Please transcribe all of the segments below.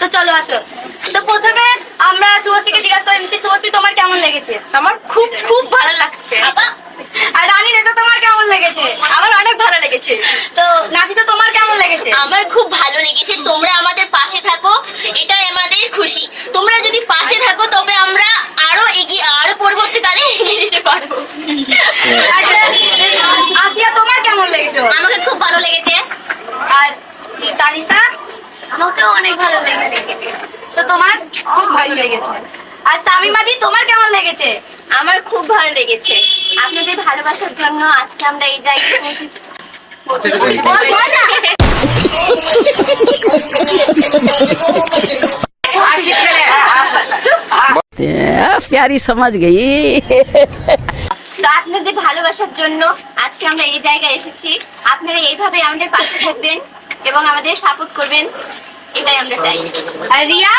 তো চলো আসো। তো প্রথমে আমরা শুভশ্রীকে জিজ্ঞাসা করে নিচ্ছি, শুভশ্রী তোমার কেমন লেগেছে? আমার খুব খুব ভালো লাগছে। আর রানী নেতা তোমার কেমন লেগেছে? আমার অনেক ভালো লেগেছে। তো নাফিসা তোমার কেমন লেগেছে? আমার খুব ভালো লেগেছে। তোমরা আমাদের পাশে থাকো, এটাই আমাদের খুশি। তোমরা যদি পাশে থাকো তবে আমরা আরো এগিয়ে, আরো পরবর্তীকালে এগিয়ে যেতে পারবো। আসিয়া তোমার কেমন লেগেছে? আমাকে খুব ভালো লেগেছে। আর তানিশা? আমাকেও অনেক ভালো লেগেছে। তো তোমার খুব ভালো লেগেছে। আর সামিমাদি তোমার কেমন লেগেছে? আমার খুব ভালো লেগেছে। আপনাদের ভালোবাসার জন্য আজকে আমরা এই জায়গায় प्यारी समझ गई। তো আপনাদের ভালোবাসার জন্য আজকে আমরা এই জায়গায় এসেছি। আপনারা এইভাবে আমাদের পাশে থাকবেন এবং আমাদের সাপোর্ট করবেন, এটাই আমরা চাই। আর রিয়া?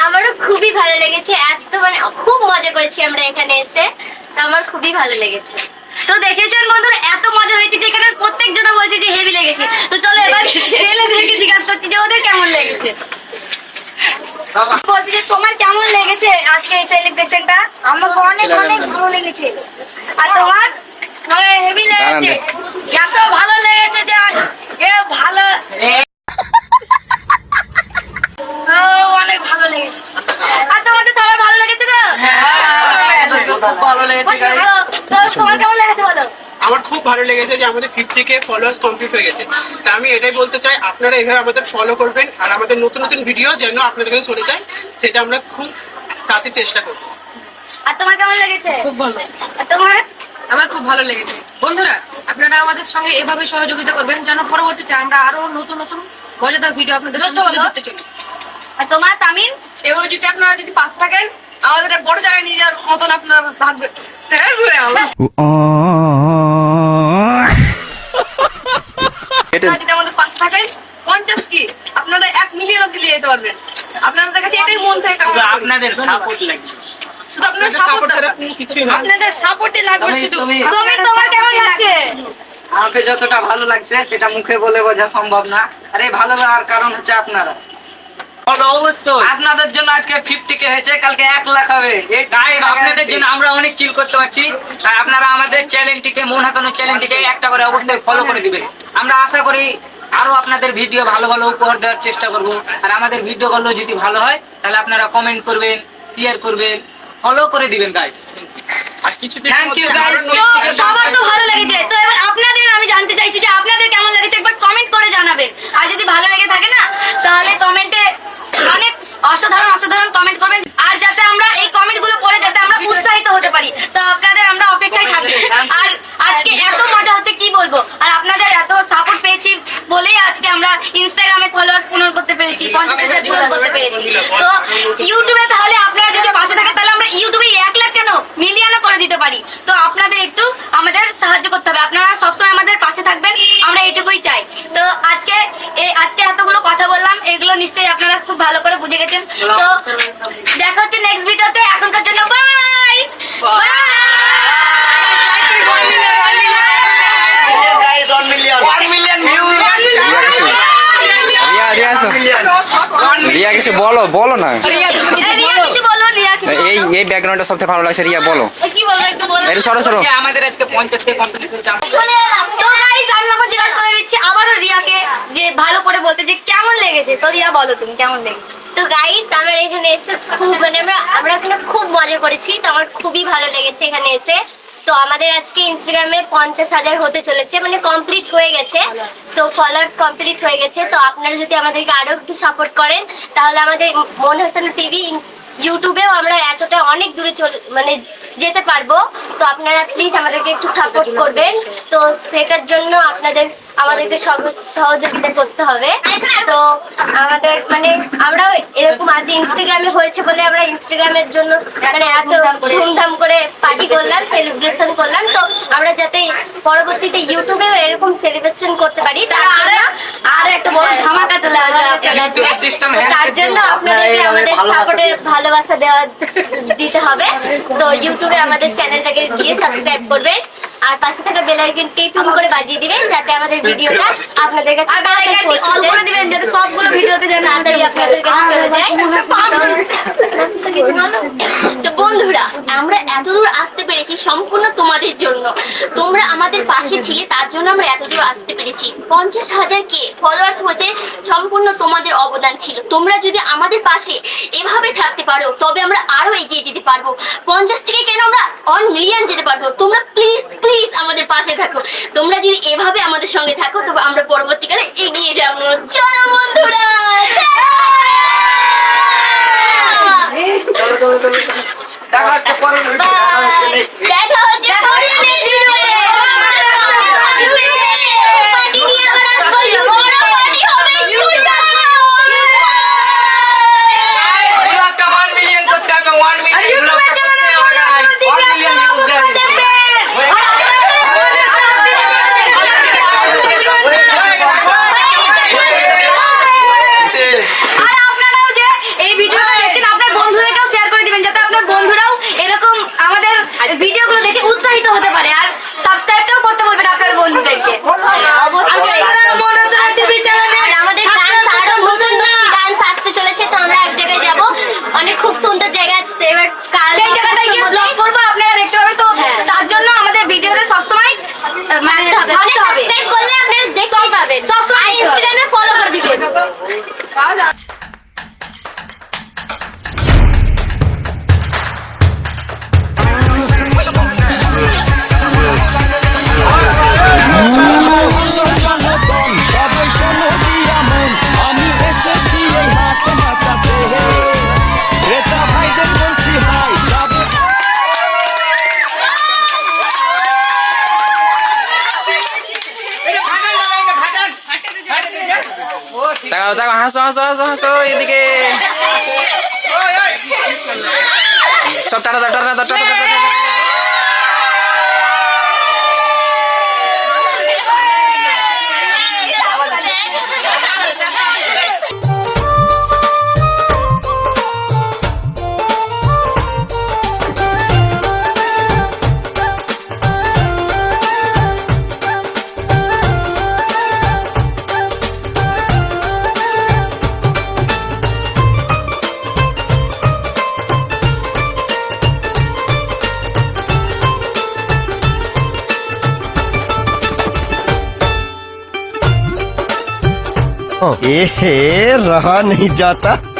আমারও খুবই ভালো লেগেছে। এত মানে খুব মজা করেছি আমরা এখানে এসে। তো আমার খুবই ভালো লেগেছে। তো দেখেছেন বন্ধুরা, এত মজা হয়েছে যে এখানে প্রত্যেকজনা বলছে যে হেভি লেগেছে। তো চলো এবার ছেলেদেরকে জিজ্ঞাসা করছি যে ওদের কেমন লেগেছে। বলছি যে তোমার কেমন লেগেছে আজকে এই সেলিব্রেশনটা? আমাকে অনেক অনেক ভালো লেগেছে। আর তোমার? হেভি লেগেছে। এত ভালো লেগেছে যে ভালো অনেক ভালো লেগেছে। আর তোমাদের সবার ভালো লেগেছে তো? ভালো লেগেছে। তো তোমার কেমন লেগেছে বলো? আমার খুব ভালো লেগেছে যে আমাদের 50K ফলোয়ার্স কমপ্লিট হয়ে গেছে। তা আমি এটাই বলতে চাই, আপনারা এইভাবে আমাদের ফলো করবেন আর আমাদের নতুন নতুন ভিডিও যেন আপনাদের কাছে চলে যায়, সেটা আমরা খুব তাড়াতাড়ি চেষ্টা করব। আর তোমার কেমন লেগেছে? খুব ভালো। আর তোমার? আমার খুব ভালো লেগেছে। বন্ধুরা, আপনারা আমাদের সঙ্গে এভাবে সহযোগিতা করবেন যেন পরবর্তীতে আমরা আরো নতুন নতুন মজাদার ভিডিও আপনাদের সামনে তুলে ধরতে চাই। আর তোমার তামিম? এবং যদি আপনারা যদি পাশে থাকেন, আমাদের এক বড় জায়গায় নিয়ে যাওয়ার মতন আপনারা ভাববেন। যদি আমাদের পাশে থাকেন, 50 কি আপনারা 1 মিলিয়ন অব্দি নিয়ে যেতে পারবেন। আপনাদের কাছে এটাই মন থেকে কামনা করি। আপনাদের সাপোর্ট লাগবে, শুধু আপনাদের সাপোর্ট সাপোর্ট ছাড়া কোনো কিছুই হয় না। আপনাদের সাপোর্টই লাগবে শুধু। তুমি তোমার কেমন লাগছে? আমাকে যতটা ভালো লাগছে সেটা মুখে বলে বোঝা সম্ভব না। আর এই ভালো লাগার কারণ হচ্ছে আপনারা। অবশ্যই আপনাদের জন্য আজকে 50K হয়েছে, কালকে 1 লাখ হবে। আপনাদের জন্য আমরা অনেক চিল করতে পারছি। আর আপনারা আমাদের চ্যানেলটিকে, মন হাতানো চ্যানেলটিকে একটা করে অবশ্যই ফলো করে দিবেন। আমরা আশা করি আরো আপনাদের ভিডিও ভালো ভালো উপহার দেওয়ার চেষ্টা করব। আর আমাদের ভিডিওগুলো যদি ভালো হয় তাহলে আপনারা কমেন্ট করবেন, শেয়ার করবেন, ফলো করে দিবেন গাইস। আর কিছু থ্যাংক ইউ গাইস। তো সবার তো ভালো লেগেছে। তো এবার আপনাদের আমি জানতে চাইছি যে আপনাদের কেমন লেগেছে, একবার কমেন্ট করে জানাবেন। আর যদি ভালো লেগে থাকে না তাহলে কমেন্টে অনেক অসাধারণ অসাধারণ কমেন্ট করবেন। আর যাতে আমরা এই কমেন্টগুলো পড়ে যাতে আমরা উৎসাহিত হতে পারি, তো আপনাদের আমরা অপেক্ষায় থাকবো। আর আজকে এত মজা হচ্ছে কি বলবো। আর আপনাদের এত সাপোর্ট পেয়েছি বলেই আজকে আমরা ইনস্টাগ্রামে ফলোয়ার্স পূরণ করতে পেরেছি, 50,000 পূরণ করতে পেরেছি। তো ইউটিউবে তাহলে আপনারা যদি পাশে থাকে তাহলে আমরা ইউটিউবে 1 লাখ কেন মিলিয়নও করে দিতে পারি। তো আপনাদের একটু আমাদের সাহায্য করতে হবে। আপনারা সবসময় আমাদের পাশে থাকবেন, আমরা এইটুকুই চাই। তো আজকে এতগুলো কথা বললাম, এগুলো নিশ্চয়ই আপনারা খুব ভালো করে বুঝে গেছেন। তো দেখা হচ্ছে নেক্সট ভিডিওতে। এখনকার জন্য বাই বাই। রিয়া কিছু বলো, বলো না। রিয়া কিছু বলো। রিয়া এই ব্যাকগ্রাউন্ডটা সবথেকে ভালো লাগছে। রিয়া বলো। কি বলবো একটু বলো। এর সরো সরো। আমাদের আজকে 50K কমপ্লিট হয়েছে। তো গাইস আমি এখন জিজ্ঞাসা করে দিচ্ছি আবারও রিয়াকে যে ভালো করে বলতে যে কেমন লেগেছে। তো রিয়া বলো তুমি কেমন লেগেছে? তো গাইস, আমার এখানে এসে খুব মানে আমরা এখানে খুব মজা করেছি। তো আমার খুবই ভালো লেগেছে এখানে এসে। তো আমাদের আজকে ইনস্টাগ্রামে 50,000 হতে চলেছে, মানে কমপ্লিট হয়ে গেছে। তো ফলোয়ার্স কমপ্লিট হয়ে গেছে। তো আপনারা যদি আমাদেরকে আরো একটু সাপোর্ট করেন তাহলে আমাদের মন হাসান টিভি ইউটিউবেও আমরা এতটা অনেক দূরে মানে যেতে পারবো। তো আপনারা প্লিজ আমাদেরকে একটু সাপোর্ট করবেন। তো সেটার জন্য আমাদেরকে সহযোগিতা করতে হবে। তো আমাদের মানে আমরাও এরকম আজ ইনস্টাগ্রামে হয়েছে বলে আমরা ইনস্টাগ্রামের জন্য মানে এত ধুমধাম করে পার্টি করলাম, সেলিব্রেশন করলাম। তো আমরা যাতে পরবর্তীতে ইউটিউবে এরকম সেলিব্রেশন করতে পারি আর একটা বড় ধামাকা চলে আসবে আপনাদের। তার জন্য আপনাদেরকে আমাদের সাপোর্টের ভালোবাসা দিতে হবে। তো ইউটিউবে আমাদের চ্যানেলটাকে গিয়ে সাবস্ক্রাইব করবেন। আর পাশে থাকা বেল আইকনটি টুন করে বাজিয়ে দিবেন যাতে আমাদের ভিডিওটা আপনাদের কাছে আর বেল আইকনটি অল করে দিবেন যাতে সবগুলো ভিডিওতে যেন তাড়াতাড়ি আপনাদের কাছে চলে যায়। তো বন্ধুরা, আমরা এতদূর আসতে পেরেছি সম্পূর্ণ তোমাদের জন্য। তোমরা আমাদের পাশে ছিলে, তার জন্য আমরা এতদূর আসতে পেরেছি। 50,000 কে ফলোয়ার্স হতে সম্পূর্ণ তোমাদের অবদান ছিল। তোমরা যদি আমাদের পাশে এভাবে থাকতে পারো তবে আমরা আরো এগিয়ে যেতে পারবো। 50 থেকে কেন আমরা 1 মিলিয়ন যেতে পারবো। তোমরা প্লিজ প্লিজ আমাদের পাশে থাকো। তোমরা যদি এভাবে আমাদের সঙ্গে থাকো তবে আমরা পরবর্তীকালে এগিয়ে যাবো। চলো বন্ধুরা, দেখা হচ্ছে পরের ভিডিও। দেখা হচ্ছে পরের ভিডিওতে। পার্টি নিয়ে আবার আসবো, বড় পার্টি হবে। ব্লগটা 1 মিলিয়ন করতে হবে, 1 মিলিয়ন ব্লগটা করতে হবে guys, 1 মিলিয়ন ভিউজ guys। আর আপনারাও যে এই ভিডিওটা দেখছেন আপনার বন্ধুদেরকেও শেয়ার করে দিবেন যাতে আপনার বন্ধুরাও এরকম আমাদের ভিডিওগুলো দেখে উৎসাহিত হতে পারে। আর সাবস্ক্রাইবটাও করতে বলবেন আপনাদের বন্ধুদেরকে। অবশ্যই। আর আমাদের ডান্স আরো নতুন নতুন ডান্স আসতে চলেছে, তো আমরা এক জায়গায় যাব, অনেক খুব সুন্দর জায়গা আছে। এবার কাল সেই জায়গাটায় গিয়ে ব্লগ করবো, আপনারা দেখতে পাবেন। তো তার জন্য আমাদের ভিডিওতে সবসময় মানে ভাবতে হবে। সাবস্ক্রাইব করলে আপনারা দেখতেই পাবেন, সবসময় ইনস্টাগ্রামে ফলো করে দিবেন। আমি এসেছি এই হাত মাথাতে, ক্রেতা ভাইদের বলছি হাই সবে। তাকাও তাকাও, হাসো হাসো হাসো হাসো এদিকে। সব টাটা দাও টাটা দাও টাটা দাও, টাটা দাও। रहा नहीं जाता।